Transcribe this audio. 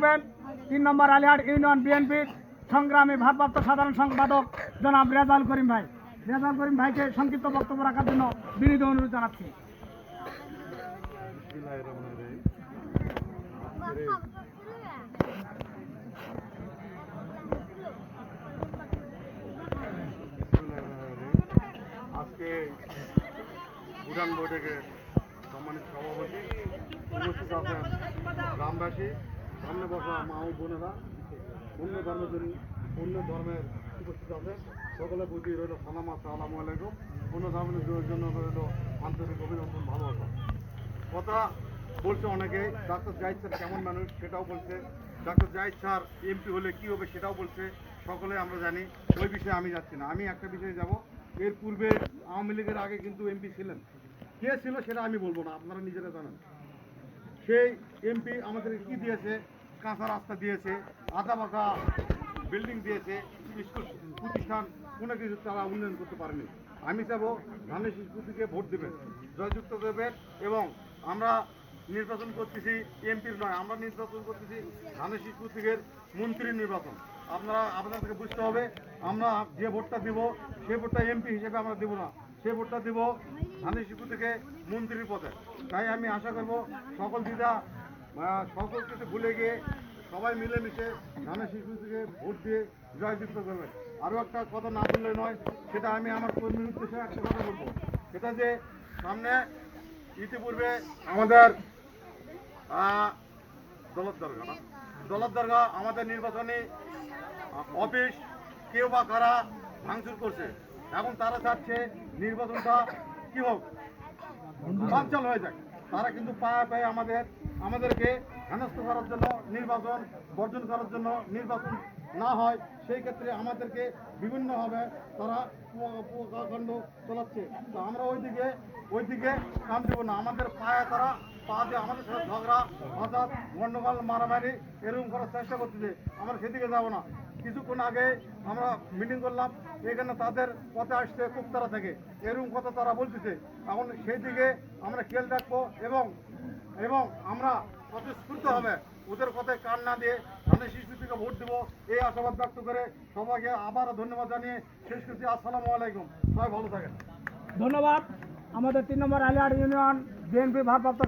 3 নম্বর Alihat union বিএনপির সংগ্রামী ভারপ্রাপ্ত সাধারণ সম্পাদক জনাব রেজাউল করিম ভাই। রেজাউল করিম ভাইকে সংক্ষিপ্ত বক্তব্য রাখার জন্য বিনীত অনুরোধ জানাচ্ছি। আজকে উড়ান বৈঠকের সম্মানিত সভাপতি উপস্থিত আছেন গ্রামবাসী, সামনে বসা মা ও বোনেরা, অন্য ধর্মের উপস্থিত আছেন সকলের প্রতি রইল সালাম, আসসালামু আলাইকুম। অন্য ধর্মের জন্য রইল আন্তরিক অভিনন্দন, ভালোবাসা। কথা বলছে অনেকে, ডাক্তার জাহিদ স্যার কেমন মানুষ সেটাও বলছে, ডাক্তার জাহিদ স্যার এমপি হলে কী হবে সেটাও বলছে, সকলে আমরা জানি। ওই বিষয়ে আমি যাচ্ছি না, আমি একটা বিষয়ে যাব। এর পূর্বে আওয়ামী লীগের আগে কিন্তু এমপি ছিলেন, কে ছিল সেটা আমি বলবো না, আপনারা নিজেরা জানেন। সেই এমপি আমাদেরকে কী দিয়েছে? কাঁচা রাস্তা দিয়েছে, আধা বাঁকা বিল্ডিং দিয়েছে, স্কুল প্রতিষ্ঠান কোনো কিছু তারা উন্নয়ন করতে পারেনি। আমি চাবো ধানের শিশুটিকে ভোট দেবেন, জয়যুক্ত দেবেন, এবং আমরা নির্বাচন করতেছি এমপির নয়, আমরা নির্বাচন করতেছি ধানের শিশুটিকের মন্ত্রীর নির্বাচন। আপনাদেরকে বুঝতে হবে, আমরা যে ভোটটা দিব সে ভোটটা এমপি হিসেবে আমরা দেবো না, সে ভোটটা দেব ধানের শিশু থেকে মন্ত্রীর পথে। তাই আমি আশা করব সকল দিদা সকল কিছু ভুলে গিয়ে সবাই মিলেমিশে ধানের শিশু থেকে ভোট দিয়ে জয়যুক্ত করবেন। আরও একটা কথা না বললে নয়, সেটা আমি আমার কর্মীর উদ্দেশ্যে একটা কথা বলবো, সেটা যে সামনে ইতিপূর্বে আমাদের দৌলত দরগা আমাদের নির্বাচনী অফিস কেউ বা কারা ভাঙচুর করছে। এখন তারা চাচ্ছে নির্বাচনটা কি হোক, বানচাল হয়ে যাক। তারা কিন্তু পায়ে পায়ে আমাদেরকে হেনস্থ করার জন্য, নির্বাচন বর্জন করার জন্য, নির্বাচন না হয় সেই ক্ষেত্রে আমাদেরকে বিভিন্নভাবে তারা কাণ্ড চালাচ্ছে। তো আমরা ওইদিকে কাম দেবো না। আমাদের পায়ে তারা পা দিয়ে আমাদের সাথে ঝগড়া, অর্থাৎ গণ্ডগোল, মারামারি এরকম করার চেষ্টা করতেছে, আমরা সেদিকে যাব না। কিছুক্ষণ আগে আমরা মিটিং করলাম, এখানে তাদের পথে আসছে কুকতারা থেকে, এরকম কথা তারা বলতেছে। এখন সেই দিকে আমরা খেয়াল রাখবো এবং আমরা স্বতঃস্ফূর্ত হবে ওদের কথায় কান না দিয়ে ধানের শিশু থেকে ভোট দেবো, এই আশাবাদ ব্যক্ত করে সবাইকে আবার ধন্যবাদ জানিয়ে শেষ করছি। আসসালামু আলাইকুম, সবাই ভালো থাকেন। ধন্যবাদ। আমাদের 3 নম্বর আলিহাট ইউনিয়ন বিএনপি ভারপ্রাপ্ত